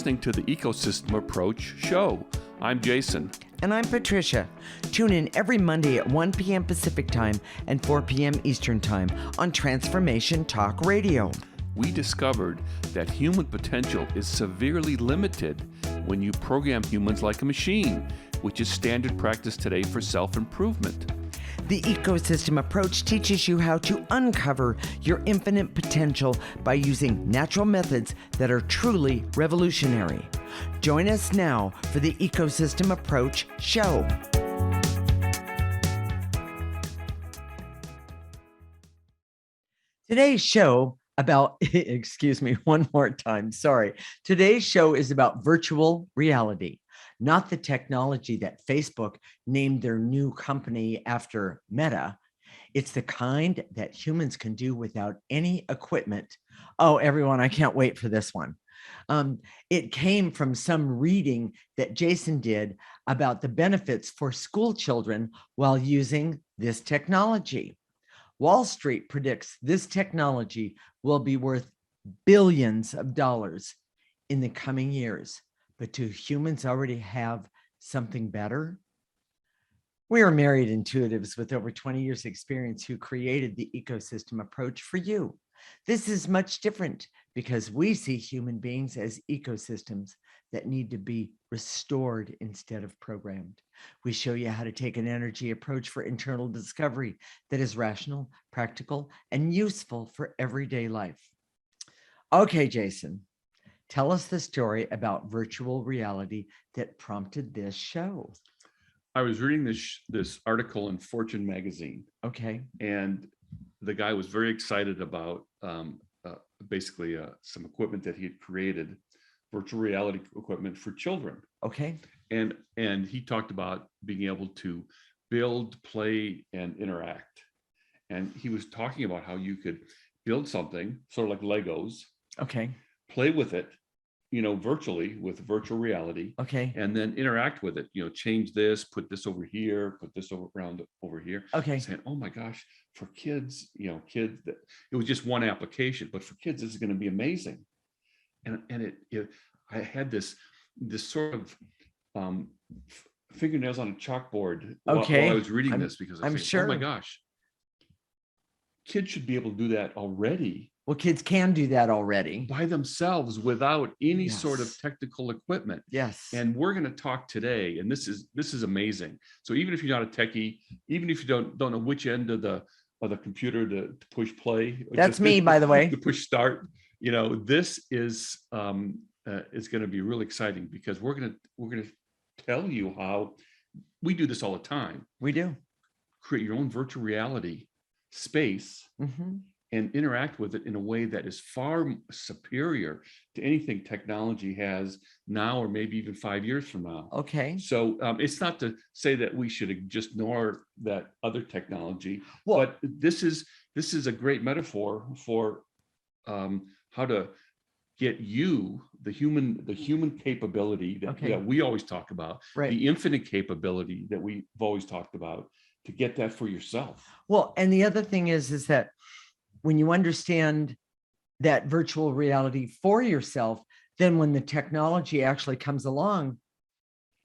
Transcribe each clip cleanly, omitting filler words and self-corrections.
listening to the Ecosystem Approach show. I'm Jason. And I'm Patricia. Tune in every Monday at 1 p.m. Pacific Time and 4 p.m. Eastern Time on Transformation Talk Radio. We discovered that human potential is severely limited when you program humans like a machine, which is standard practice today for self-improvement. The Ecosystem Approach teaches you how to uncover your infinite potential by using natural methods that are truly revolutionary. Join us now for the Ecosystem Approach show. Today's show about, excuse me, one more time, sorry. Today's show is about virtual reality. Not the technology that Facebook named their new company after Meta. It's the kind that humans can do without any equipment. Oh, everyone, I can't wait for this one. It came from some reading that Jason did about the benefits for school children while using this technology. Wall Street predicts this technology will be worth billions of dollars in the coming years. But do humans already have something better? We are married intuitives with over 20 years experience who created the Ecosystem Approach for you. This is much different because we see human beings as ecosystems that need to be restored instead of programmed. We show you how to take an energy approach for internal discovery that is rational, practical, and useful for everyday life. Okay, Jason. Tell us the story about virtual reality that prompted this show. I was reading this article in Fortune magazine. Okay. And the guy was very excited about basically some equipment that he had created, virtual reality equipment for children. Okay. And he talked about being able to build, play, and interact. And he was talking about how you could build something sort of like Legos. Okay. Play with it, virtually with virtual reality. Okay. And then interact with it, change this, put this over here, put this around over here. Okay. Saying, oh my gosh, for kids, kids, that it was just one application, but for kids, this is going to be amazing. And I had this sort of fingernails on a chalkboard while I was reading this, because I was oh my gosh, kids should be able to do that already. Well, kids can do that already by themselves without any sort of technical equipment. Yes. And we're going to talk today, and this is amazing. So even if you're not a techie, even if you don't know which end of the computer to push play, that's me, by the way, to push start, this is going to be really exciting, because we're going to tell you how we do this all the time. We do. Create your own virtual reality space. Mm-hmm. And interact with it in a way that is far superior to anything technology has now, or maybe even 5 years from now. Okay. So it's not to say that we should just ignore that other technology, but this is a great metaphor for how to get you the human capability that we always talk about, right. The infinite capability that we've always talked about, to get that for yourself. Well, and the other thing is that when you understand that virtual reality for yourself, then when the technology actually comes along,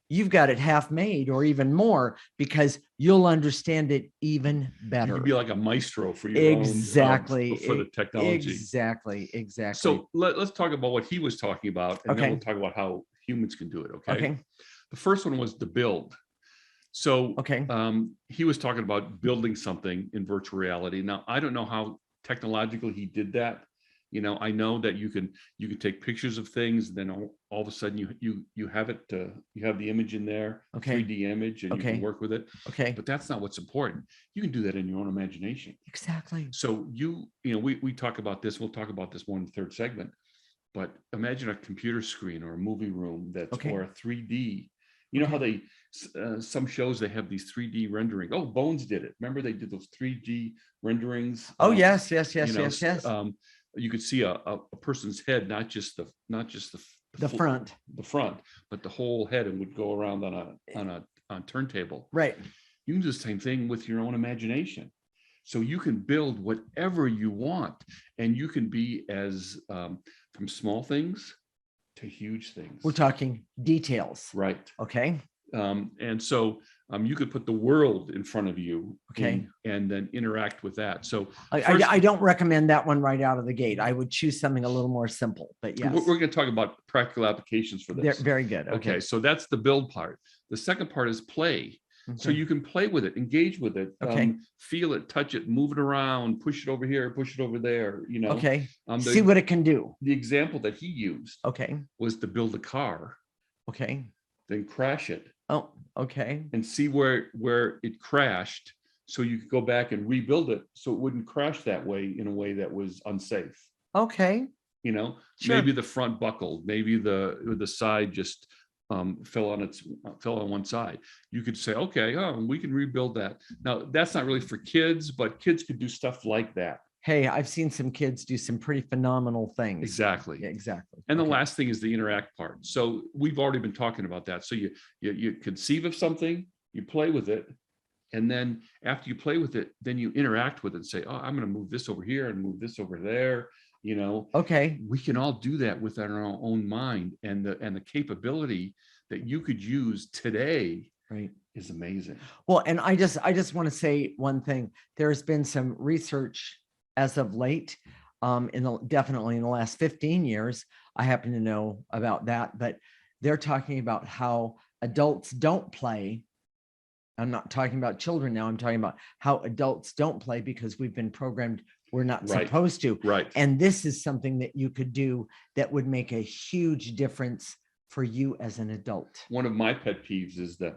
you've got it half made or even more, because you'll understand it even better. You can be like a maestro for your own, for the technology. Exactly. So let's talk about what he was talking about, and then we'll talk about how humans can do it. Okay. The first one was the build. So he was talking about building something in virtual reality. Now, I don't know how technologically he did that. I know that you can take pictures of things, and then all of a sudden you have it, you have the image in there, 3D image, and you can work with it. But that's not what's important. You can do that in your own imagination. Exactly. So we talk about this. We'll talk about this more in the third segment. But imagine a computer screen or a movie room that's or a 3D. You know how they some shows, they have these 3D rendering. Oh, Bones did it. Remember, they did those 3D renderings. Oh, yes. You could see a person's head, not just the front, but the whole head, and would go around on a turntable. Right. You can do the same thing with your own imagination. So you can build whatever you want, and you can be as from small things to huge things. We're talking details. Right. Okay. And so you could put the world in front of you, okay, and then interact with that. So I don't recommend that one right out of the gate. I would choose something a little more simple, but yes. We're going to talk about practical applications for this. They're very good. Okay. So that's the build part. The second part is play. Okay. So you can play with it, engage with it, feel it, touch it, move it around, push it over here, push it over there, Okay. See what it can do. The example that he used was to build a car. Okay. Then crash it. Oh, okay. And see where it crashed, so you could go back and rebuild it so it wouldn't crash that way, in a way that was unsafe. Okay. Sure. Maybe the front buckled, maybe the side just fell on one side. You could say, okay, we can rebuild that. Now that's not really for kids, but kids could do stuff like that. Hey, I've seen some kids do some pretty phenomenal things. Exactly. Yeah, exactly. And the last thing is the interact part. So we've already been talking about that. So you conceive of something, you play with it, and then after you play with it, then you interact with it and say, oh, I'm going to move this over here and move this over there. Okay. We can all do that within our own mind, and the capability that you could use today. Right. Is amazing. Well, and I just want to say one thing. There's been some research as of late, definitely in the last 15 years, I happen to know about that, but they're talking about how adults don't play. I'm not talking about children now. I'm talking about how adults don't play because we've been programmed we're not supposed to. Right. And this is something that you could do that would make a huge difference for you as an adult. One of my pet peeves is the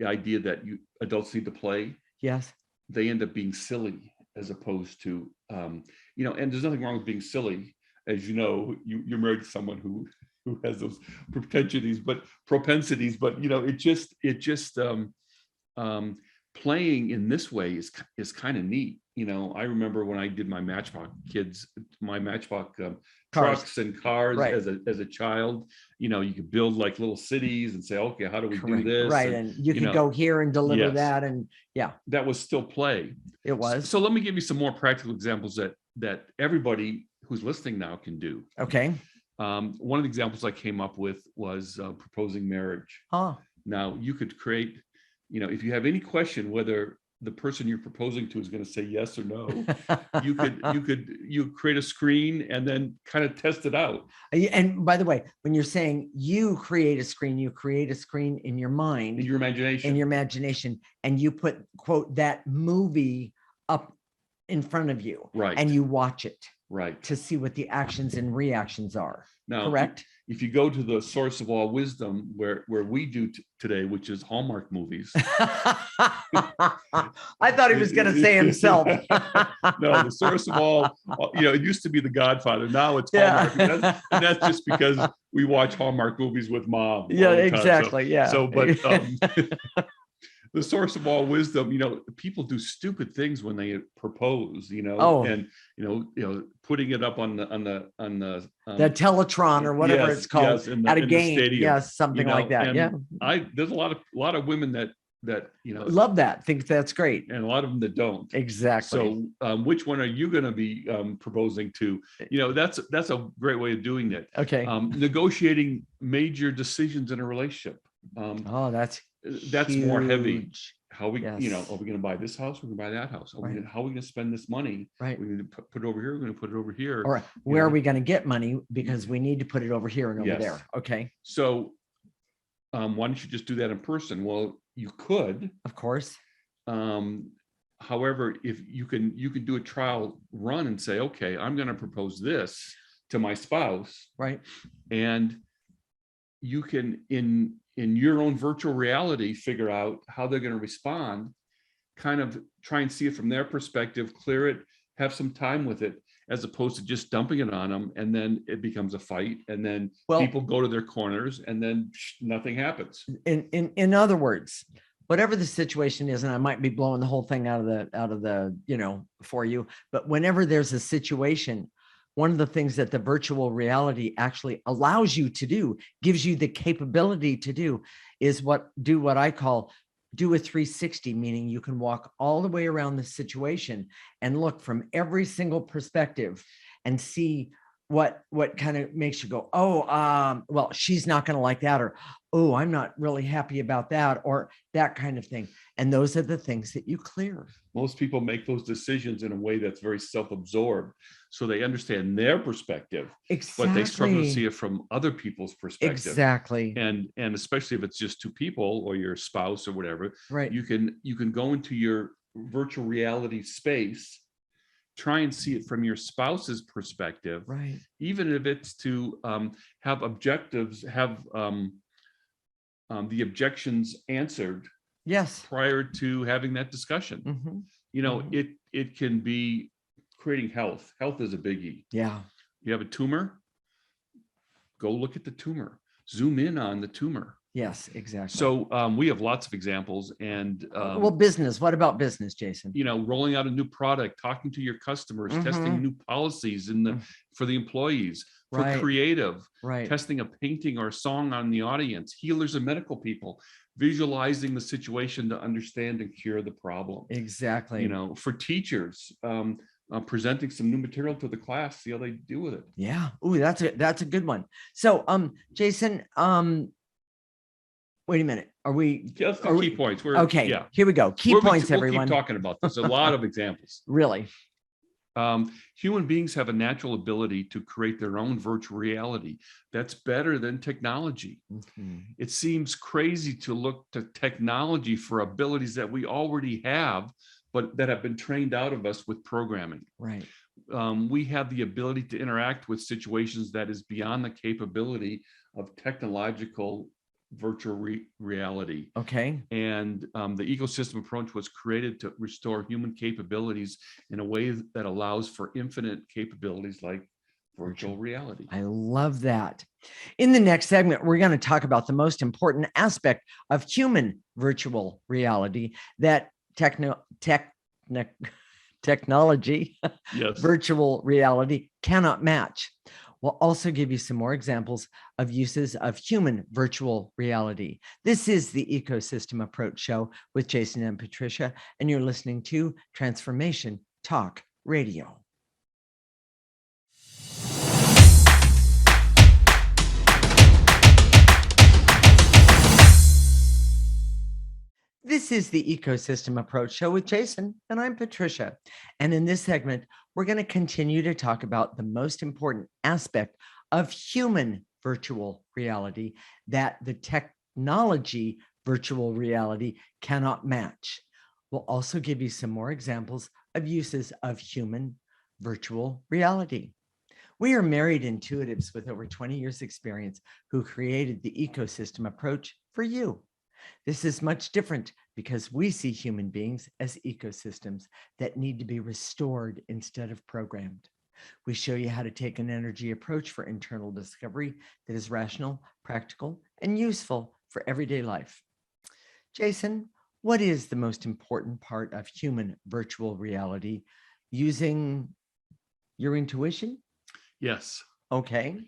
idea that adults need to play. Yes. They end up being silly, as opposed to, and there's nothing wrong with being silly. As you know, you're married to someone who has those propensities, but playing in this way is kind of neat. I remember when I did my Matchbox trucks and cars as a child. You could build like little cities and say, okay, how do we do this? Right, and you could go here and deliver that, and that was still play. It was. So let me give you some more practical examples that everybody who's listening now can do. Okay. One of the examples I came up with was proposing marriage. Now you could create, if you have any question whether the person you're proposing to is going to say yes or no, you create a screen and then kind of test it out. And by the way, when you're saying you create a screen in your mind, in your imagination, and you put, quote, that movie up in front of you, right, and you watch it, right, to see what the actions and reactions are. Now, correct? If you go to the source of all wisdom, where we do today, which is Hallmark movies. I thought he was going to say himself. No, the source of all, it used to be The Godfather. Now it's Hallmark. And that's just because we watch Hallmark movies with mom. Yeah, exactly. But the source of all wisdom, people do stupid things when they propose, and putting it up on the Teletron or whatever it's called, at a game, something like that. And there's a lot of women that love that, think that's great, and a lot of them that don't. Exactly. So which one are you going to be proposing to? That's a great way of doing it. Okay. Negotiating major decisions in a relationship. That's huge. More heavy. How we, are we going to buy this house? We're going to buy that house. How are we going to spend this money? Right. We're going to put it over here. We're going to put it over here. Or where are we going to get money? Because we need to put it over here and over there. Okay. So why don't you just do that in person? Well, you could. Of course. However, if you can do a trial run and say, okay, I'm going to propose this to my spouse. Right. And you can, in your own virtual reality, figure out how they're going to respond, kind of try and see it from their perspective, clear it, have some time with it, as opposed to just dumping it on them. And then it becomes a fight. And then people go to their corners and then nothing happens. In other words, whatever the situation is, and I might be blowing the whole thing out of the, for you, but whenever there's a situation, one of the things that the virtual reality actually allows you to do, gives you the capability to do, is what I call do a 360, meaning you can walk all the way around the situation and look from every single perspective and see what kind of makes you go, oh, well, she's not going to like that, or, oh, I'm not really happy about that, or that kind of thing. And those are the things that you clear. Most people make those decisions in a way that's very self-absorbed. So they understand their perspective, exactly, but they struggle to see it from other people's perspective. Exactly. And especially if it's just two people or your spouse or whatever, right? You can go into your virtual reality space, try and see it from your spouse's perspective, right? Even if it's to have objectives, have the objections answered, yes, prior to having that discussion. Mm-hmm. You know, Mm-hmm. it can be creating health. Health is a biggie. Yeah. You have a tumor, go look at the tumor, zoom in on the tumor. Yes, exactly. So we have lots of examples. And well, business. What about business, Jason? You know, rolling out a new product, talking to your customers, Mm-hmm. testing new policies for the employees, for right. creative, right. testing a painting or a song on the audience, healers and medical people, visualizing the situation to understand and cure the problem. Exactly. You know, for teachers, presenting some new material to the class, see how they do with it. Yeah. Ooh, that's a good one. So, Jason, wait a minute. Are we? Just the key points. Okay. Yeah. Here we go. Key points, everyone. We'll keep talking about this. A lot of examples. Really. Human beings have a natural ability to create their own virtual reality. That's better than technology. Mm-hmm. It seems crazy to look to technology for abilities that we already have, but that have been trained out of us with programming. Right. We have the ability to interact with situations that is beyond the capability of technological virtual reality. Okay. And the ecosystem approach was created to restore human capabilities in a way that allows for infinite capabilities like virtual reality. I love that. In the next segment, we're going to talk about the most important aspect of human virtual reality that technology, yes. virtual reality cannot match. We'll also give you some more examples of uses of human virtual reality. This is the Ecosystem Approach Show with Jason and Patricia, and you're listening to Transformation Talk Radio. This is the Ecosystem Approach Show with Jason, and I'm Patricia. And in this segment, we're going to continue to talk about the most important aspect of human virtual reality that the technology virtual reality cannot match. We'll also give you some more examples of uses of human virtual reality. We are married intuitives with over 20 years experience who created the Ecosystem Approach for you. This is much different because we see human beings as ecosystems that need to be restored instead of programmed. We show you how to take an energy approach for internal discovery that is rational, practical, and useful for everyday life. Jason, what is the most important part of human virtual reality? Using your intuition? Yes. Okay.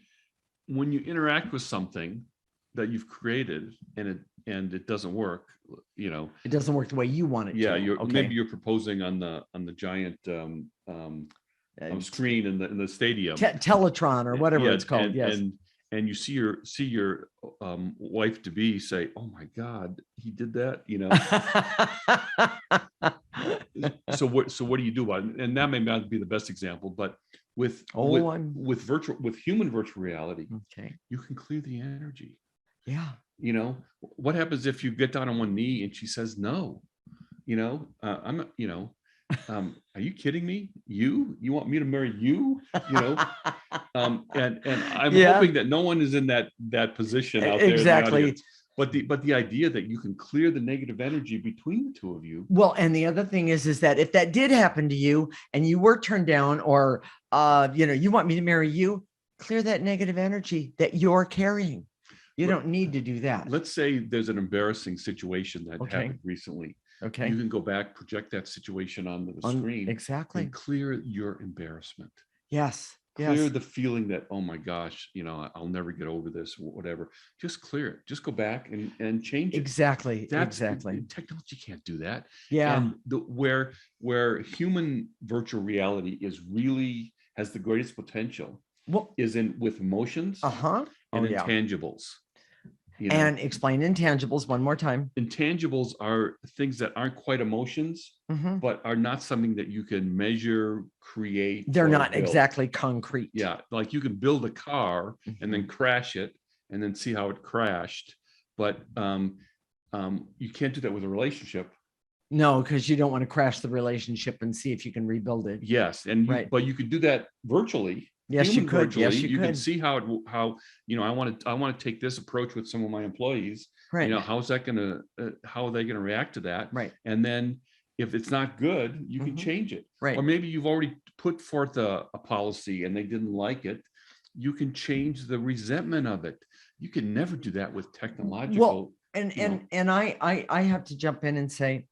When you interact with something that you've created and it doesn't work, you know, it doesn't work the way you want it to. Yeah, maybe you're proposing on the giant screen in the stadium, Teletron or whatever it's called. Yes, and you see your wife to be say, "Oh my God, he did that," you know. So what do you do about it? And that may not be the best example, but with human virtual reality, okay, you can clear the energy. Yeah. You know, what happens if you get down on one knee and she says no? You know, I'm, you know, are you kidding me? You want me to marry you? You know, and I'm hoping that no one is in that position out there. Exactly. But the idea that you can clear the negative energy between the two of you. Well, and the other thing is that if that did happen to you and you were turned down, or you want me to marry you, clear that negative energy that you're carrying. You don't need to do that. Let's say there's an embarrassing situation that happened recently. Okay. You can go back, project that situation onto the screen. Exactly. And clear your embarrassment. Yes. Clear the feeling that, oh my gosh, you know, I'll never get over this, whatever. Just clear it. Just go back and change it. Exactly. Technology can't do that. Yeah. And where human virtual reality has the greatest potential is in with emotions and intangibles. And explain intangibles one more time. Intangibles are things that aren't quite emotions, but are not something that you can measure, create. They're not build. Exactly concrete. Yeah, like you can build a car and then crash it and then see how it crashed, but you can't do that with a relationship. No, because you don't want to crash the relationship and see if you can rebuild it. Yes, and but you could do that virtually. Yes, you could. Virtually. Yes, you could. Can see how I want to take this approach with some of my employees. Right. How's that going to how are they going to react to that? Right. And then if it's not good, you can change it. Right. Or maybe you've already put forth a policy and they didn't like it. You can change the resentment of it. You can never do that with technological. Well, and I have to jump in and say,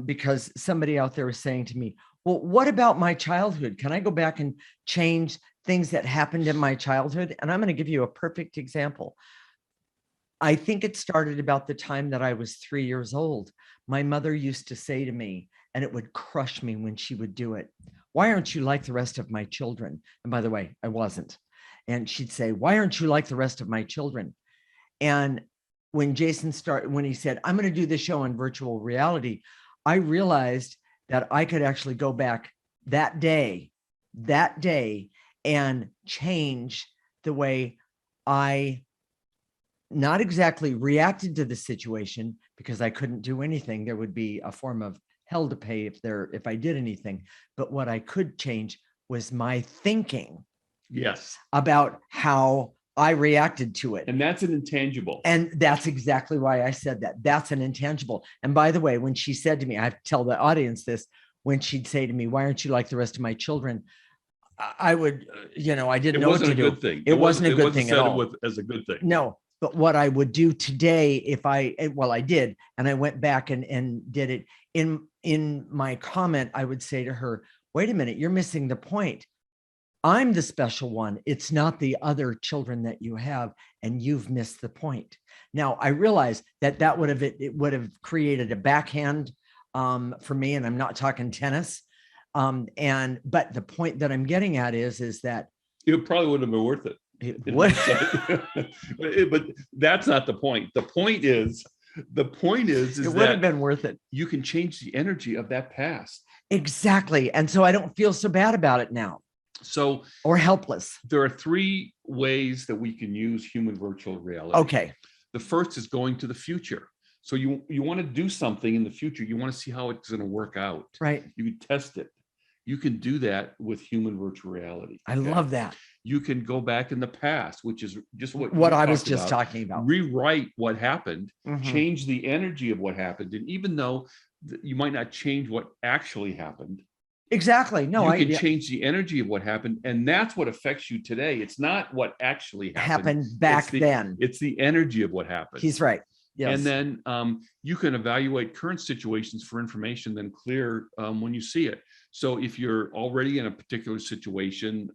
because somebody out there is saying to me, well, what about my childhood? Can I go back and change things that happened in my childhood? And I'm going to give you a perfect example. I think it started about the time that I was 3 years old. My mother used to say to me, and it would crush me when she would do it, why aren't you like the rest of my children? And by the way, I wasn't. And she'd say, why aren't you like the rest of my children? And when Jason when he said, I'm going to do this show on virtual reality, I realized that I could actually go back that day and change the way I not exactly reacted to the situation, because I couldn't do anything. There would be a form of hell to pay if I did anything. But what I could change was my thinking. Yes. About how I reacted to it. And that's an intangible. And that's exactly why I said that. That's an intangible. And by the way, when she said to me, I have to tell the audience this, when she'd say to me, why aren't you like the rest of my children? I would, I didn't know what to do. It wasn't a good thing at all. As a good thing. No, but what I would do today, I did, and I went back and did it in my comment, I would say to her, wait a minute, you're missing the point. I'm the special one. It's not the other children that you have, and you've missed the point. Now, I realize that would have created a backhand for me, and I'm not talking tennis. But the point that I'm getting at is that it probably wouldn't have been worth it. But that's not the point. The point is it would have been worth it. You can change the energy of that past. Exactly. And so I don't feel so bad about it now. So, or helpless. There are 3 ways that we can use human virtual reality. Okay. The first is going to the future. So you want to do something in the future. You want to see how it's going to work out. Right. You can test it. You can do that with human virtual reality. I love that. You can go back in the past, which is just what I was just talking about. Rewrite what happened, change the energy of what happened. And even though you might not change what actually happened. Exactly. No, you can change the energy of what happened. And that's what affects you today. It's not what actually happened back then. It's the energy of what happened. He's right. Yes. And then you can evaluate current situations for information then clear when you see it. So if you're already in a particular situation,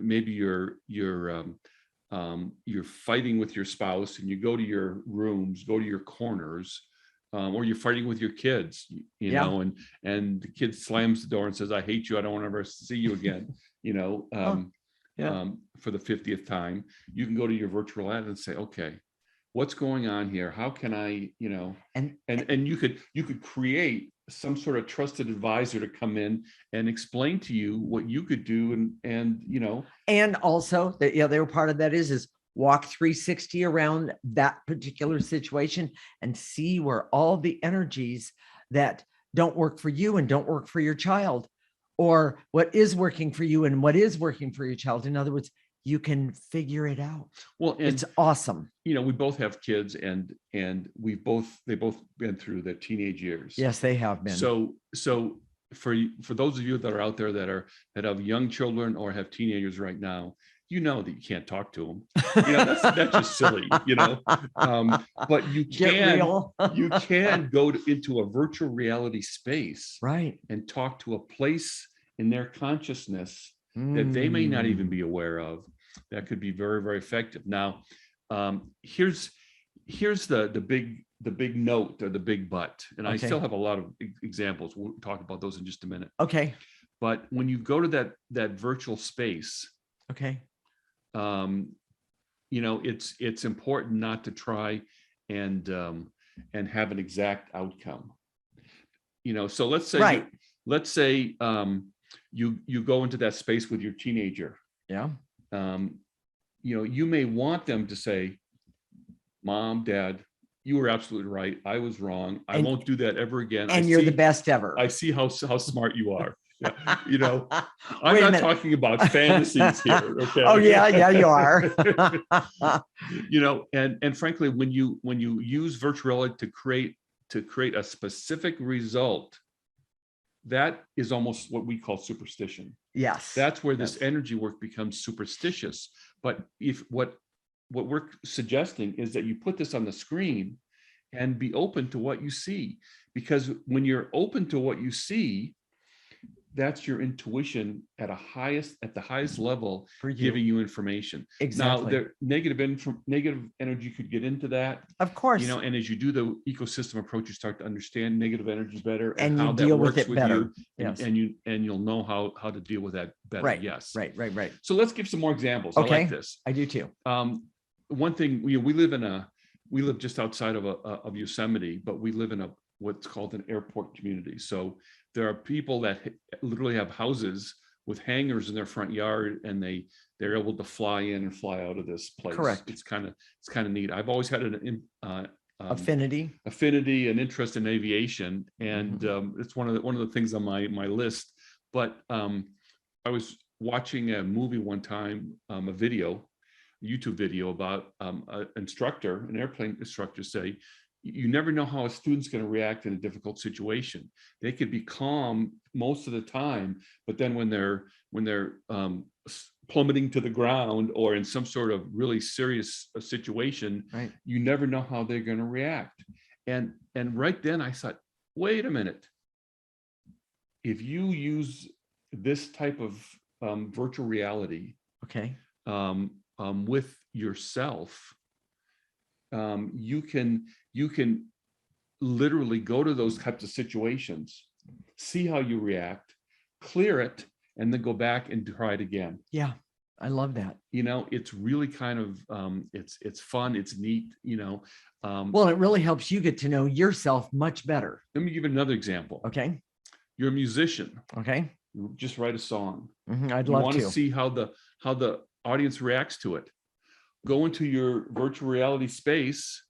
maybe you're fighting with your spouse and you go to your rooms, go to your corners, or you're fighting with your kids, you know, and the kid slams the door and says, I hate you. I don't want to ever see you again, for the 50th time. You can go to your virtual ad and say, okay, what's going on here? How can I, and you could create some sort of trusted advisor to come in and explain to you what you could do. And also the other part of that is walk 360 around that particular situation and see where all the energies that don't work for you and don't work for your child, or what is working for you and what is working for your child. In other words, you can figure it out. Well, it's awesome. We both have kids and they both been through their teenage years. Yes, they have been. So for those of you that are out there that have young children or have teenagers right now, that you can't talk to them. That's just silly, but you can go into a virtual reality space, right, and talk to a place in their consciousness that they may not even be aware of. That could be very, very effective. Now, here's the big note, or the big but, and I still have a lot of examples. We'll talk about those in just a minute. Okay. But when you go to that virtual space, Okay. You know, it's important not to try and have an exact outcome. You know, so let's say Right. you go into that space with your teenager. Yeah. You know, you may want them to say, Mom, Dad, you were absolutely right. I was wrong. I won't do that ever again. And you're the best ever. I see how smart you are. Yeah. You know, I'm not talking about fantasies here. Okay. Oh yeah, you are. You know, and frankly, when you use virtual reality to create a specific result, that is almost what we call superstition. Yes. That's where this energy work becomes superstitious. But if what we're suggesting is that you put this on the screen and be open to what you see, because when you're open to what you see, that's your intuition at the highest level, giving you information. Exactly. Now, negative energy could get into that, of course. You know, and as you do the ecosystem approach, you start to understand negative energy better and how you deal that works with it better. you, and you'll know how to deal with that better. Right. Yes. Right. So let's give some more examples. Okay. I like this. I do too. One thing, we live just outside of Yosemite, but we live in what's called an airport community. So there are people that literally have houses with hangars in their front yard, and they're able to fly in and fly out of this place. Correct. It's kind of neat. I've always had an affinity, an interest in aviation, and it's one of the things on my list. But I was watching a movie one time, a YouTube video about an airplane instructor say, you never know how a student's going to react in a difficult situation. They could be calm most of the time, but then when they're plummeting to the ground or in some sort of really serious situation, right, you never know how they're going to react. And right then I thought, wait a minute. If you use this type of virtual reality, okay, with yourself, you can literally go to those types of situations, see how you react, clear it, and then go back and try it again. Yeah, I love that. You know, it's really kind of it's fun, it's neat, you know. Well, it really helps you get to know yourself much better. Let me give you another example. Okay. You're a musician. Okay. You just write a song. I'd love to. You want to see how the audience reacts to it. Go into your virtual reality space,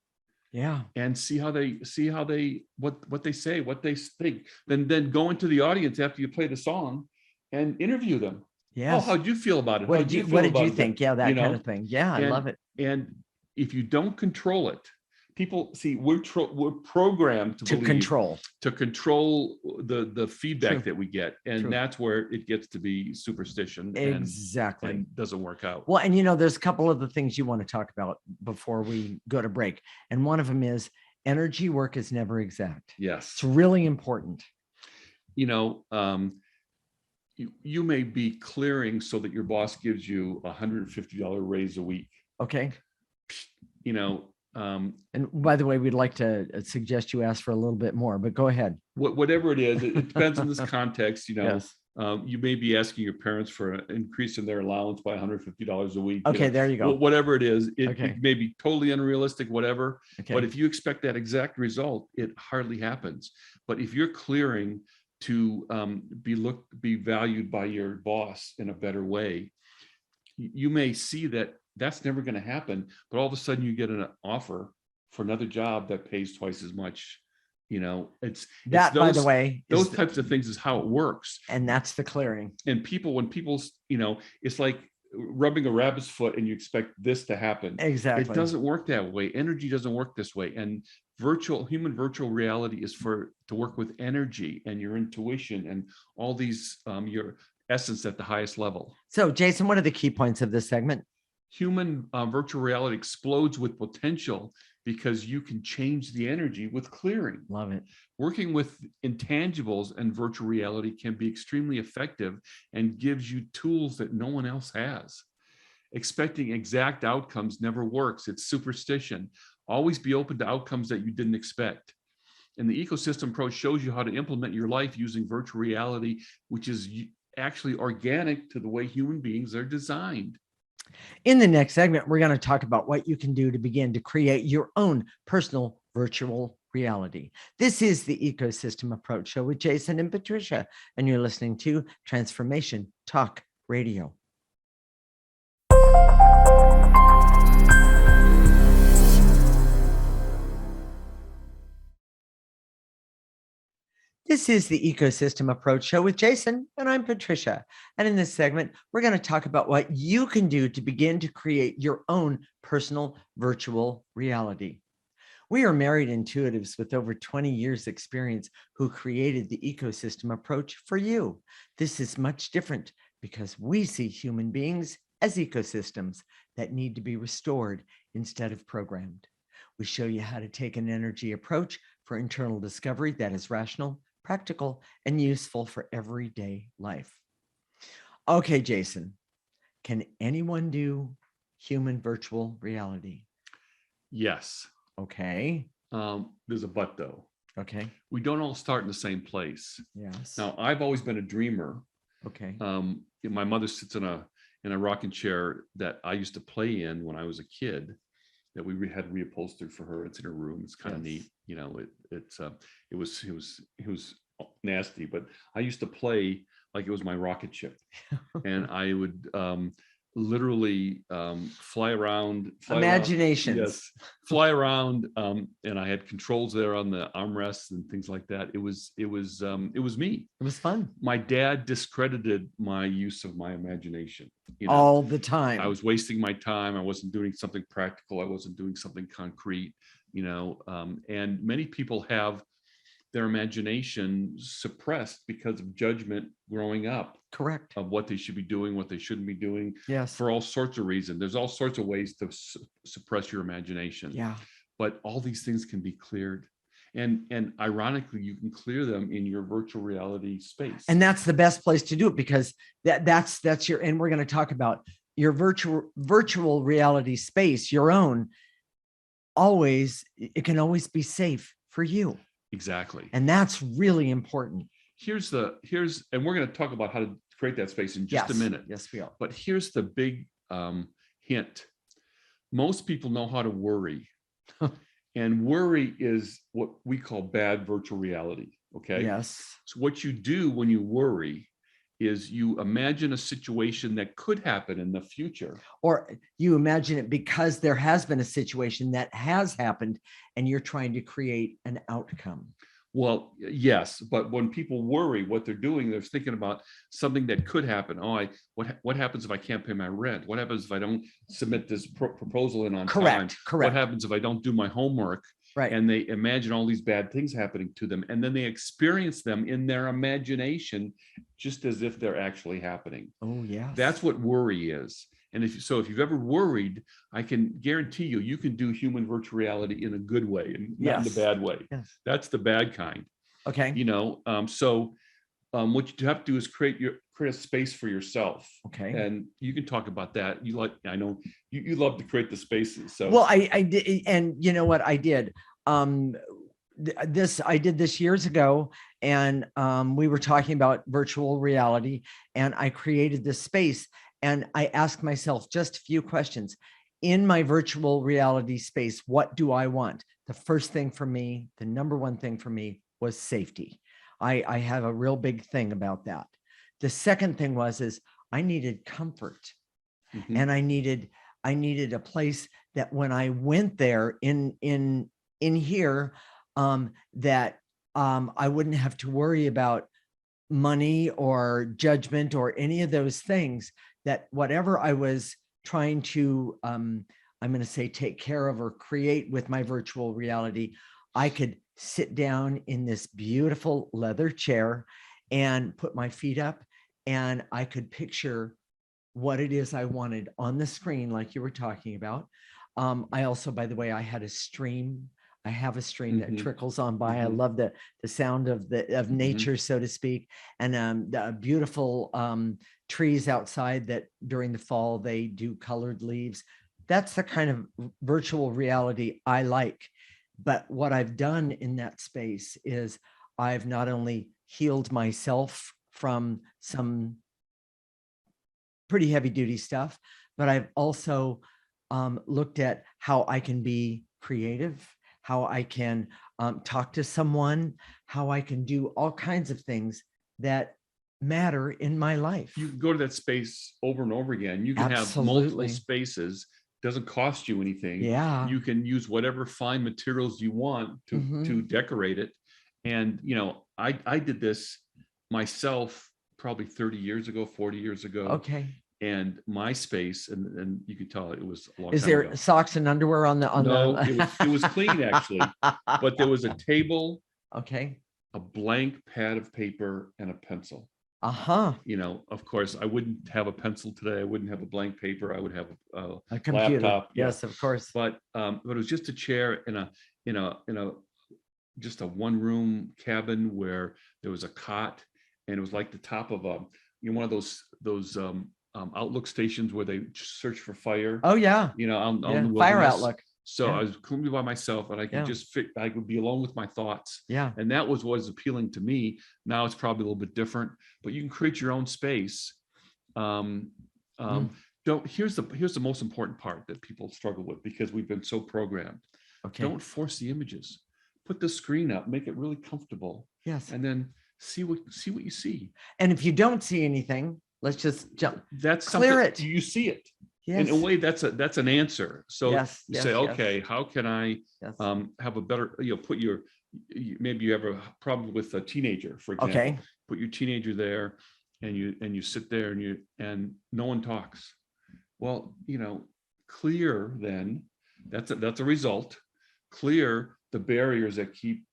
yeah, and see what they say, what they think. Then go into the audience after you play the song and interview them. Yeah. Oh, how'd you feel about it? What did you think? Yeah, that kind of thing. Yeah, I love it. And if you don't control it, people see we're programmed to control the feedback that we get, and that's where it gets to be superstition. Exactly. And doesn't work out. Well, and you know, there's a couple of the things you want to talk about before we go to break, and one of them is energy work is never exact. Yes, it's really important. You know, you may be clearing so that your boss gives you $150 raise a week. Okay. You know. And by the way, we'd like to suggest you ask for a little bit more, but go ahead. Whatever it is, it depends on this context. You know, yes. You may be asking your parents for an increase in their allowance by $150 a week. Okay, there you go. Whatever it is, it may be totally unrealistic, whatever. Okay. But if you expect that exact result, it hardly happens. But if you're clearing to be valued by your boss in a better way, you may see that that's never going to happen, but all of a sudden you get an offer for another job that pays twice as much. You know, it's those, by the way, those types of things is how it works. And that's the clearing. And when people, you know, it's like rubbing a rabbit's foot and you expect this to happen. Exactly. It doesn't work that way. Energy doesn't work this way. And human virtual reality is to work with energy and your intuition and all these, your essence at the highest level. So Jason, what are the key points of this segment? Human virtual reality explodes with potential because you can change the energy with clearing. Love it. Working with intangibles and virtual reality can be extremely effective and gives you tools that no one else has. Expecting exact outcomes never works. It's superstition. Always be open to outcomes that you didn't expect. And the ecosystem approach shows you how to implement your life using virtual reality, which is actually organic to the way human beings are designed. In the next segment, we're going to talk about what you can do to begin to create your own personal virtual reality. This is the Ecosystem Approach Show with Jason and Patricia, and you're listening to Transformation Talk Radio. This is the Ecosystem Approach Show with Jason, and I'm Patricia. And in this segment, we're going to talk about what you can do to begin to create your own personal virtual reality. We are married intuitives with over 20 years experience who created the ecosystem approach for you. This is much different because we see human beings as ecosystems that need to be restored instead of programmed. We show you how to take an energy approach for internal discovery that is rational, practical, and useful for everyday life. Okay, Jason, can anyone do human virtual reality? Yes. Okay. There's a but though. Okay. We don't all start in the same place. Yes. Now, I've always been a dreamer. Okay. My mother sits in a rocking chair that I used to play in when I was a kid, that we had reupholstered for her. It's in her room. It's kind of neat. You know, it was nasty, but I used to play like it was my rocket ship, and I would literally fly around. Imaginations. Yes, fly around, and I had controls there on the armrests and things like that. It was me. It was fun. My dad discredited my use of my imagination. All the time. I was wasting my time. I wasn't doing something practical. I wasn't doing something concrete. And many people have their imagination suppressed because of judgment growing up. Correct. Of what they should be doing, what they shouldn't be doing. Yes. For all sorts of reasons. There's all sorts of ways to suppress your imagination. Yeah. But all these things can be cleared. And ironically, you can clear them in your virtual reality space. And that's the best place to do it, because that's your, and we're going to talk about your virtual reality space, your own. Always, it can always be safe for you. Exactly. And that's really important. And we're going to talk about how to create that space in just a minute. Yes, we are. But here's the big hint. Most people know how to worry. And worry is what we call bad virtual reality. Okay. Yes. So what you do when you worry is you imagine a situation that could happen in the future. Or you imagine it because there has been a situation that has happened and you're trying to create an outcome. Well, yes, but when people worry, what they're doing, they're thinking about something that could happen. What happens if I can't pay my rent? What happens if I don't submit this proposal in on time? Correct. What happens if I don't do my homework? Right. And they imagine all these bad things happening to them, and then they experience them in their imagination, just as if they're actually happening. Oh, yeah. That's what worry is. And if you've ever worried, I can guarantee you can do human virtual reality in a good way and not in the bad way. Yes. That's the bad kind. Okay. What you have to do is create a space for yourself. Okay. And you can talk about that. I know you love to create the spaces. So well, I did, and you know what I did? I did this years ago, and we were talking about virtual reality, and I created this space. And I asked myself just a few questions. In my virtual reality space, what do I want? The first thing for me, the number one thing for me, was safety. I have a real big thing about that. The second thing is I needed comfort. Mm-hmm. And I needed a place that when I went there in here, that I wouldn't have to worry about money or judgment or any of those things, that whatever I was trying to, I'm going to say, take care of or create with my virtual reality, I could sit down in this beautiful leather chair and put my feet up, and I could picture what it is I wanted on the screen, like you were talking about. I also, by the way, I had a stream. I have a stream that trickles on by. I love the sound of nature, so to speak, and the beautiful trees outside that during the fall they do colored leaves. That's the kind of virtual reality I like. But what I've done in that space is I've not only healed myself from some pretty heavy duty stuff, but I've also looked at how I can be creative, how I can talk to someone, how I can do all kinds of things that matter in my life. You can go to that space over and over again. You can have multiple spaces. Doesn't cost you anything. Yeah. You can use whatever fine materials you want to decorate it. And, you know, I did this myself probably 30 years ago, 40 years ago. Okay. And my space, and you could tell it was a long Is time there ago. Socks and underwear on the No, it was clean actually, but there was a table, okay, a blank pad of paper, and a pencil. You know, of course, I wouldn't have a pencil today. I wouldn't have a blank paper. I would have a computer. Laptop. Yes, of course. But it was just a chair in a just a one-room cabin where there was a cot, and it was like the top of a one of those Outlook stations where they search for fire. Oh yeah. You know, on the Fire Outlook. So I was completely by myself, and I could just fit. I could be alone with my thoughts. Yeah. And that was what was appealing to me. Now it's probably a little bit different, but you can create your own space. Here's the most important part that people struggle with, because we've been so programmed. Okay. Don't force the images. Put the screen up, make it really comfortable. Yes. And then see what you see. And if you don't see anything, let's just jump. That's clear it. You see it. Yes. In a way, that's an answer. So you say, okay, how can I have a better, put maybe you have a problem with a teenager, for example. Okay. Put your teenager there, and you sit there and no one talks. Well, clear then, that's a result. Clear the barriers that keep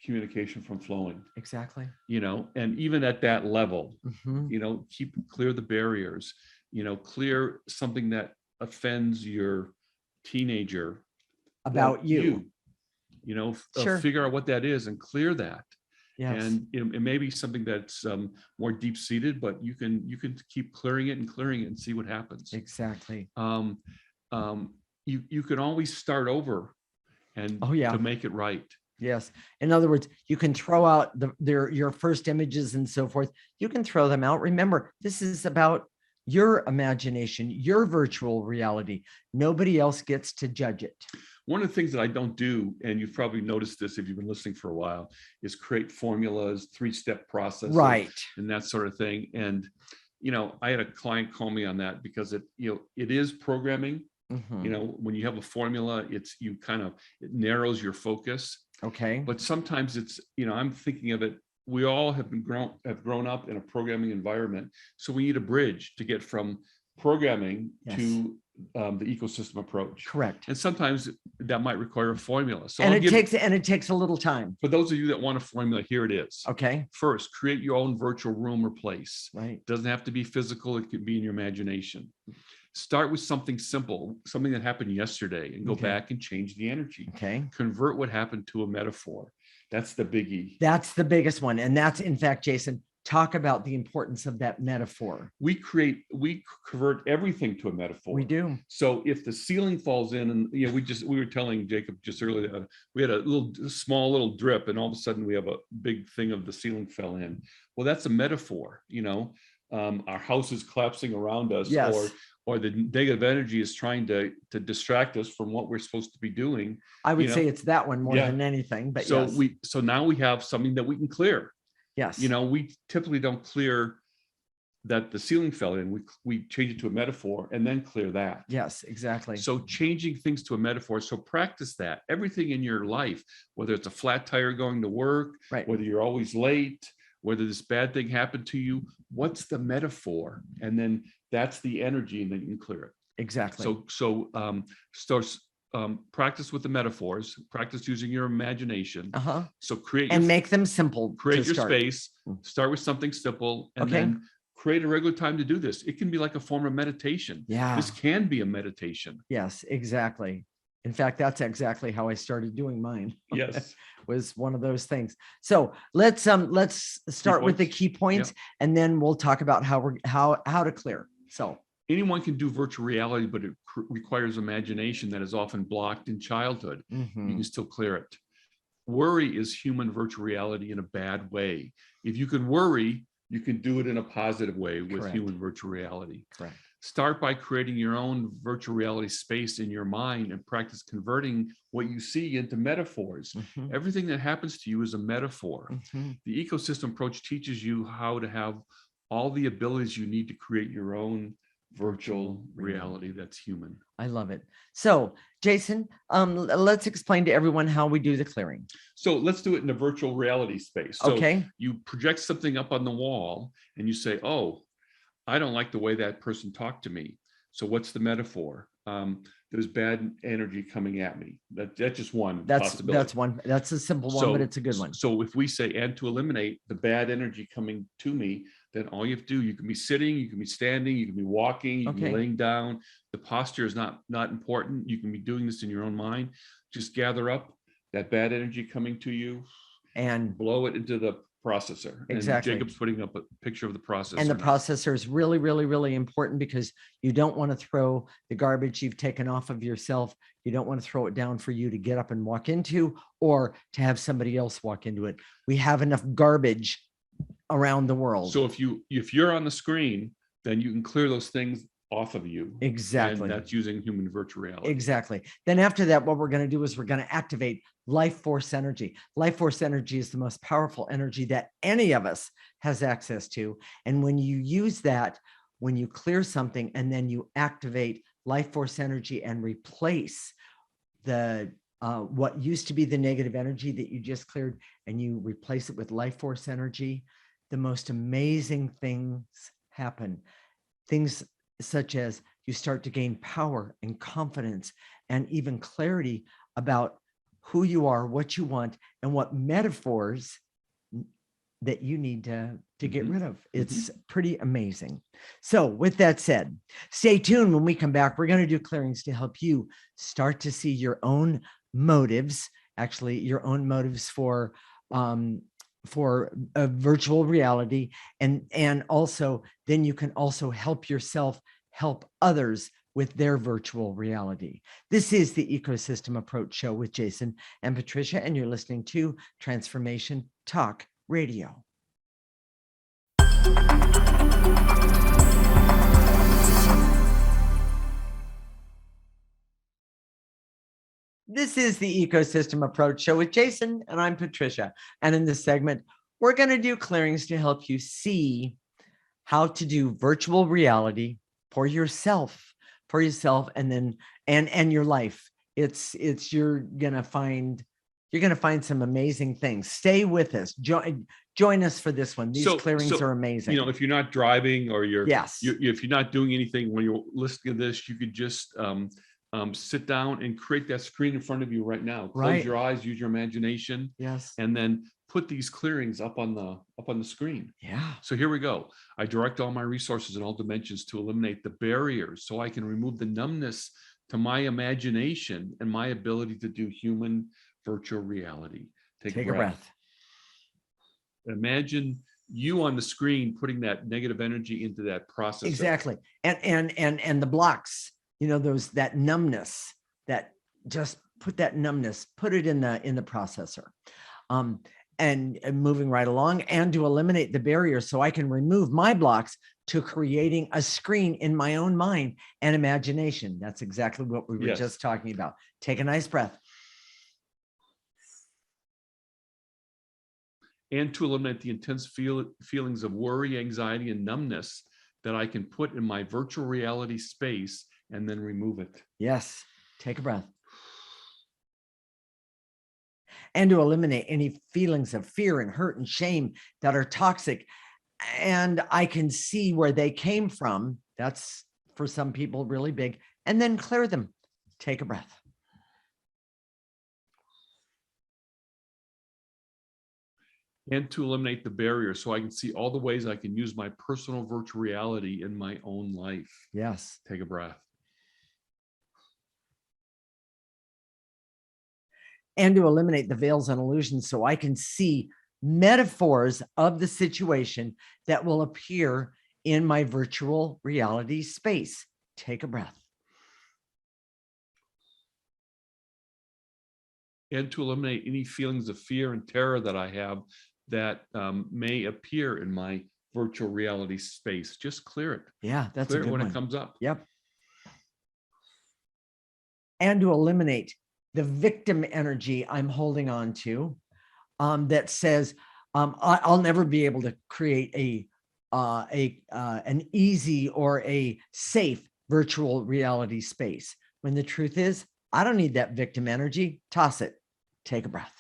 communication from flowing. Exactly. And even at that level, clear the barriers. Clear something that offends your teenager about you. Sure. Figure out what that is and clear that. Yes. And it may be something that's more deep seated, but you can keep clearing it and see what happens. Exactly. You can always start over and to make it right. Yes. In other words, you can throw out your first images and so forth. You can throw them out. Remember, this is about your imagination, your virtual reality. Nobody else gets to judge it. One of the things that I don't do, and you've probably noticed this if you've been listening for a while, is create formulas, 3-step processes, right, and that sort of thing. And I had a client call me on that because it is programming. When you have a formula, it narrows your focus. Okay. But sometimes it's I'm thinking of it. We all have grown up in a programming environment, so we need a bridge to get from programming to the ecosystem approach. Correct. And sometimes that might require a formula. So it takes a little time. For those of you that want a formula, here it is. Okay. First, create your own virtual room or place. Right. It doesn't have to be physical. It could be in your imagination. Start with something simple, something that happened yesterday, and go back and change the energy. Okay. Convert what happened to a metaphor. That's the biggie. That's the biggest one. And that's, in fact, Jason, talk about the importance of that metaphor. We convert everything to a metaphor. We do. So if the ceiling falls in, and we were telling Jacob just earlier, we had a small little drip, and all of a sudden we have a big thing of the ceiling fell in. Well, that's a metaphor. Our house is collapsing around us. Yes. Or the negative energy is trying to distract us from what we're supposed to be doing. I would say it's that one more than anything. But so now we have something that we can clear. Yes. We typically don't clear that the ceiling fell in. We change it to a metaphor and then clear that. Yes, exactly. So changing things to a metaphor. So practice that. Everything in your life, whether it's a flat tire going to work, right, whether you're always late, whether this bad thing happened to you, what's the metaphor? And then that's the energy, and then you can clear it. Exactly. So practice with the metaphors, practice using your imagination. So make them simple. Create your space, start with something simple, and then create a regular time to do this. It can be like a form of meditation. Yeah. This can be a meditation. Yes, exactly. In fact, that's exactly how I started doing mine. Yes. Was one of those things. So let's start with the key points, and then we'll talk about how to clear. So anyone can do virtual reality, but it requires imagination that is often blocked in childhood. You can still clear it. Worry is human virtual reality in a bad way. If you can worry, you can do it in a positive way with Correct. human virtual reality. Correct. Start by creating your own virtual reality space in your mind and practice converting what you see into metaphors. Mm-hmm. Everything that happens to you is a metaphor. Mm-hmm. The ecosystem approach teaches you how to have all the abilities you need to create your own virtual reality that's human. I love it. So, Jason, let's explain to everyone how we do the clearing. So let's do it in a virtual reality space. So okay. You project something up on the wall and you say, oh, I don't like the way that person talked to me. So what's the metaphor? There's bad energy coming at me. That's just one possibility. That's one. That's a simple one, but it's a good one. So if we say, and to eliminate the bad energy coming to me, then all you have to do, you can be sitting, you can be standing, you can be walking, you can be laying down. The posture is not important. You can be doing this in your own mind. Just gather up that bad energy coming to you and blow it into the processor. Exactly. And Jacob's putting up a picture of the processor. And the processor is really, really, really important because you don't want to throw the garbage you've taken off of yourself. You don't want to throw it down for you to get up and walk into, or to have somebody else walk into it. We have enough garbage around the world. So if you're on the screen, then you can clear those things off of you. Exactly. And that's using human virtual reality. Exactly. Then after that, what we're going to do is we're going to activate life force energy. Life force energy is the most powerful energy that any of us has access to. And when you use that, when you clear something and then you activate life force energy and replace the what used to be the negative energy that you just cleared, and you replace it with life force energy, the most amazing things happen. Things such as you start to gain power and confidence and even clarity about who you are, what you want, and what metaphors that you need to get rid of. It's pretty amazing. So with that said, stay tuned. When we come back, we're going to do clearings to help you start to see your own motives, actually your own motives for a virtual reality. And also, then you can also help yourself help others with their virtual reality. This is the Ecosystem Approach Show with Jason and Patricia, and you're listening to Transformation Talk Radio. This is the Ecosystem Approach Show with Jason, and I'm Patricia. And in this segment, we're going to do clearings to help you see how to do virtual reality for yourself, and then and your life. You're gonna find some amazing things. Stay with us. Join us for this one. These clearings are amazing. You know, if you're not driving or if you're not doing anything when you're listening to this, you could just sit down and create that screen in front of you right now. Close your eyes, use your imagination. Yes. And then put these clearings up on the screen. Yeah. So here we go. I direct all my resources in all dimensions to eliminate the barriers so I can remove the numbness to my imagination and my ability to do human virtual reality. Take a breath. Imagine you on the screen putting that negative energy into that process. Exactly. And the blocks, you know, that numbness, that just put that numbness, put it in the processor. And moving right along, and to eliminate the barrier so I can remove my blocks to creating a screen in my own mind and imagination. That's exactly what we were just talking about. Take a nice breath. And to eliminate the intense feelings of worry, anxiety, and numbness that I can put in my virtual reality space and then remove it. Yes. Take a breath. And to eliminate any feelings of fear and hurt and shame that are toxic. And I can see where they came from. That's for some people really big. And then clear them. Take a breath. And to eliminate the barrier so I can see all the ways I can use my personal virtual reality in my own life. Yes. Take a breath. And to eliminate the veils and illusions so I can see metaphors of the situation that will appear in my virtual reality space. Take a breath. And to eliminate any feelings of fear and terror that I have that may appear in my virtual reality space. Just clear it. Yeah, that's clear a good it when one. it comes up. Yep. And to eliminate the victim energy I'm holding on to, that says I'll never be able to create an easy or a safe virtual reality space. When the truth is, I don't need that victim energy. Toss it. Take a breath.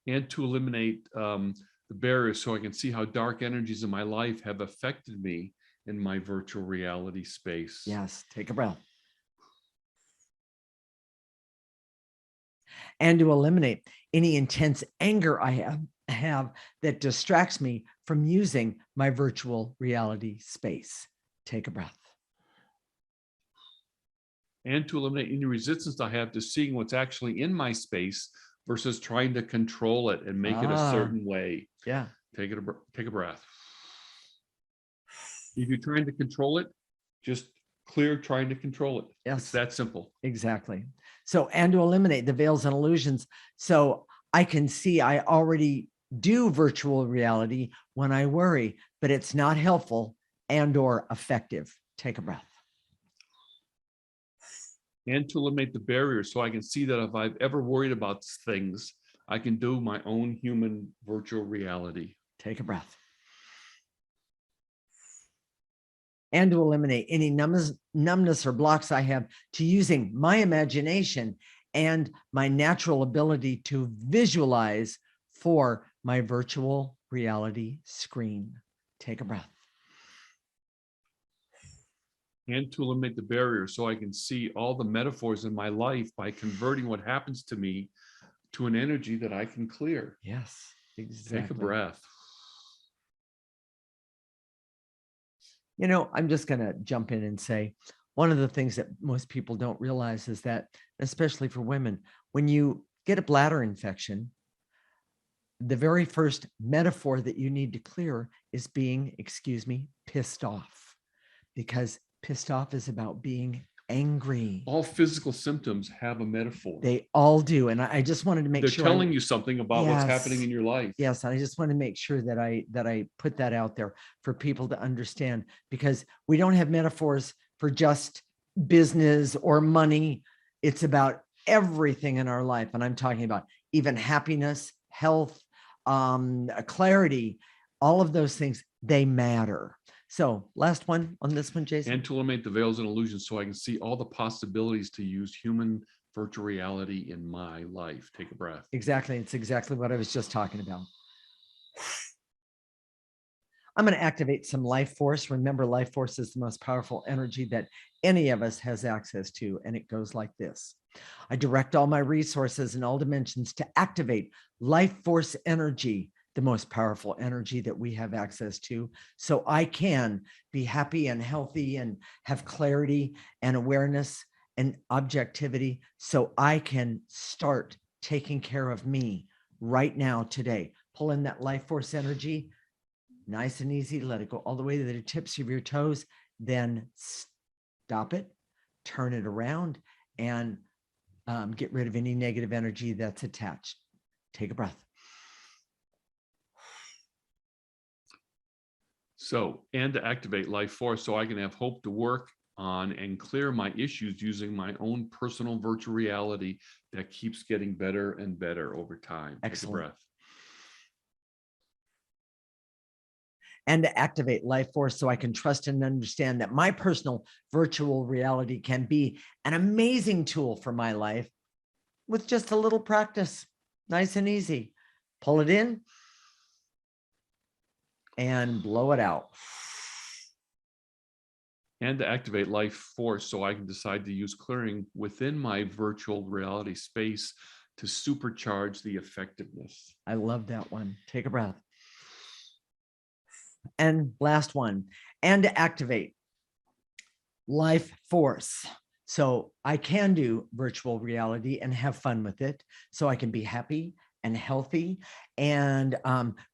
And to eliminate the barriers so I can see how dark energies in my life have affected me in my virtual reality space. Yes, take a breath. And to eliminate any intense anger I have that distracts me from using my virtual reality space. Take a breath. And to eliminate any resistance I have to seeing what's actually in my space versus trying to control it and make it a certain way. Yeah. Take a breath. If you're trying to control it, just clear trying to control it. Yes. It's that simple. Exactly. So, and to eliminate the veils and illusions. So I can see I already do virtual reality when I worry, but it's not helpful and or effective. Take a breath. And to eliminate the barriers so I can see that if I've ever worried about things, I can do my own human virtual reality. Take a breath. And to eliminate any numbness or blocks I have to using my imagination and my natural ability to visualize for my virtual reality screen. Take a breath. And to eliminate the barriers so I can see all the metaphors in my life by converting what happens to me to an energy that I can clear. Yes, exactly. Take a breath. You know, I'm just going to jump in and say, one of the things that most people don't realize is that, especially for women, when you get a bladder infection, the very first metaphor that you need to clear is being, excuse me, pissed off, because pissed off is about being angry. All physical symptoms have a metaphor. They all do. And I just wanted to make sure they're telling you something about what's happening in your life. Yes. I just want to make sure that I put that out there for people to understand, because we don't have metaphors for just business or money. It's about everything in our life. And I'm talking about even happiness, health, clarity, all of those things, they matter. So last one on this one, Jason. And to eliminate the veils and illusions so I can see all the possibilities to use human virtual reality in my life. Take a breath. Exactly. It's exactly what I was just talking about. I'm going to activate some life force. Remember, life force is the most powerful energy that any of us has access to. And it goes like this. I direct all my resources in all dimensions to activate life force energy, the most powerful energy that we have access to, so I can be happy and healthy and have clarity and awareness and objectivity, so I can start taking care of me right now, today. Pull in that life force energy, nice and easy. Let it go all the way to the tips of your toes. Then stop it, turn it around, and get rid of any negative energy that's attached. Take a breath. So, and to activate life force so I can have hope to work on and clear my issues using my own personal virtual reality that keeps getting better and better over time. Excellent. Take a breath. And to activate life force so I can trust and understand that my personal virtual reality can be an amazing tool for my life with just a little practice. Nice and easy. Pull it in and blow it out. And to activate life force so I can decide to use clearing within my virtual reality space to supercharge the effectiveness. I love that one. Take a breath. And last one, and to activate life force. So I can do virtual reality and have fun with it. So I can be happy and healthy and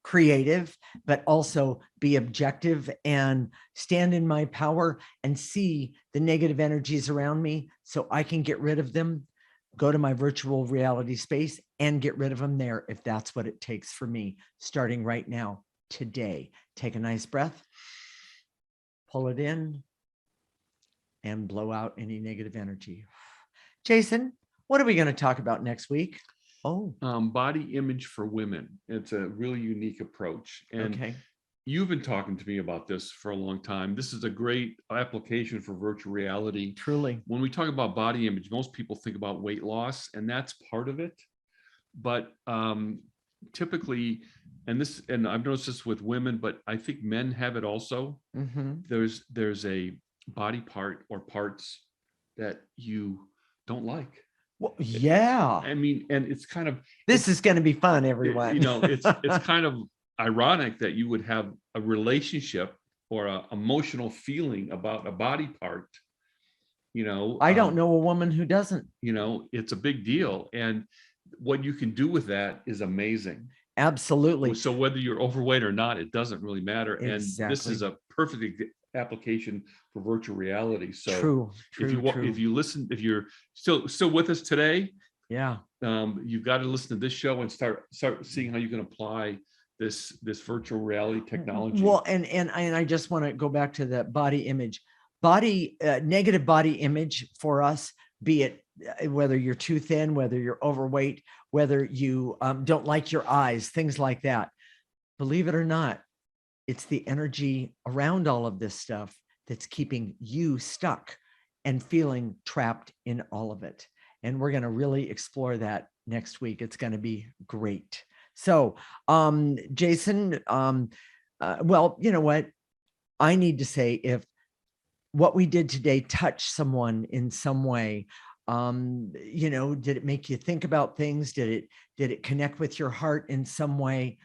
creative, but also be objective and stand in my power and see the negative energies around me so I can get rid of them. go to my virtual reality space and get rid of them there if that's what it takes for me, starting right now, today. Take a nice breath, pull it in, and blow out any negative energy. Jason, what are we going to talk about next week? Body image for women. It's a really unique approach. And you've been talking to me about this for a long time. This is a great application for virtual reality. Truly. When we talk about body image, most people think about weight loss, and that's part of it. But typically, and I've noticed this with women, but I think men have it also. There's a body part or parts that you don't like. Well, yeah. I mean, and it's kind of, this is going to be fun, everyone. It's kind of ironic that you would have a relationship or an emotional feeling about a body part. I don't know a woman who doesn't. It's a big deal, and what you can do with that is amazing. Absolutely. So whether you're overweight or not, it doesn't really matter. Exactly. And this is a perfect application for virtual reality. So if you're still with us today, you've got to listen to this show and start seeing how you can apply this virtual reality technology. Well, and I just want to go back to the body image, negative body image for us, be it whether you're too thin, whether you're overweight, whether you don't like your eyes, things like that. Believe it or not, it's the energy around all of this stuff that's keeping you stuck and feeling trapped in all of it. And we're going to really explore that next week. It's going to be great. So, Jason, well, you know what? I need to say, if what we did today touched someone in some way, did it make you think about things? Did it connect with your heart in some way?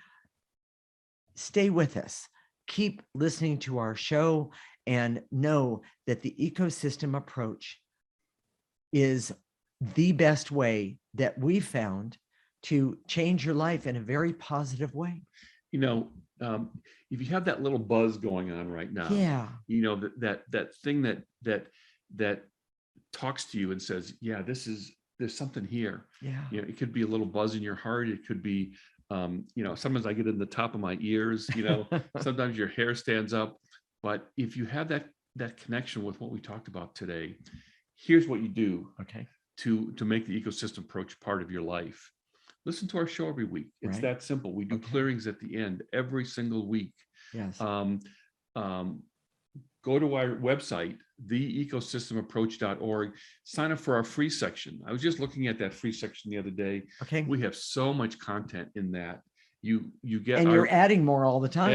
Stay with us. Keep listening to our show and know that the ecosystem approach is the best way that we found to change your life in a very positive way. If you have that little buzz going on right now, that thing that talks to you and says, there's something here. It could be a little buzz in your heart. It could be, sometimes I get in the top of my ears, sometimes your hair stands up. But if you have that connection with what we talked about today, here's what you do to make the ecosystem approach part of your life. Listen to our show every week. It's that simple. We do clearings at the end every single week. Yes. Go to our website, theecosystemapproach.org. Sign up for our free section. I was just looking at that free section the other day. We have so much content in that. You get, and you're adding more all the time.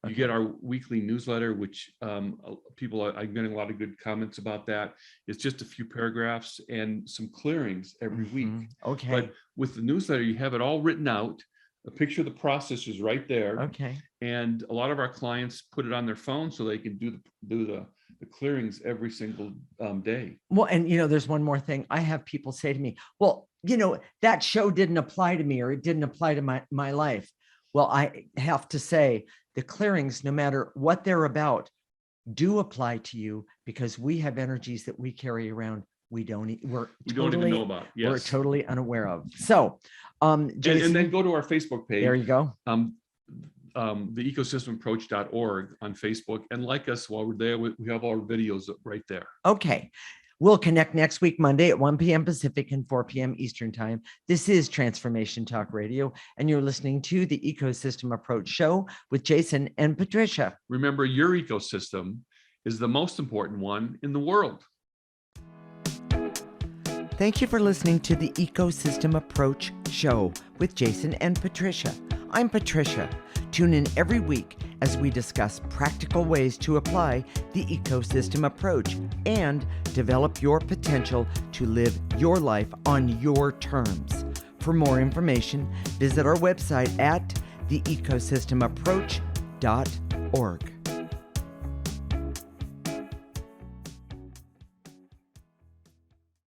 You get our weekly newsletter, which I'm getting a lot of good comments about that. It's just a few paragraphs and some clearings every week. But with the newsletter, you have it all written out. A picture of the process is right there. And a lot of our clients put it on their phone so they can do the clearings every single day. Well, and there's one more thing. I have people say to me, well, that show didn't apply to me, or it didn't apply to my life. Well, I have to say, the clearings, no matter what they're about, do apply to you, because we have energies that we carry around we're don't even know about. Yes. We're totally unaware of. So, Jason, and then go to our Facebook page. There you go. Theecosystemapproach.org on Facebook, and like us while we're there. We have our videos right there. Okay. We'll connect next week, Monday at 1 p.m. Pacific and 4 p.m. Eastern Time. This is Transformation Talk Radio, and you're listening to the Ecosystem Approach Show with Jason and Patricia. Remember, your ecosystem is the most important one in the world. Thank you for listening to the Ecosystem Approach Show with Jason and Patricia. I'm Patricia. Tune in every week as we discuss practical ways to apply the ecosystem approach and develop your potential to live your life on your terms. For more information, visit our website at theecosystemapproach.org.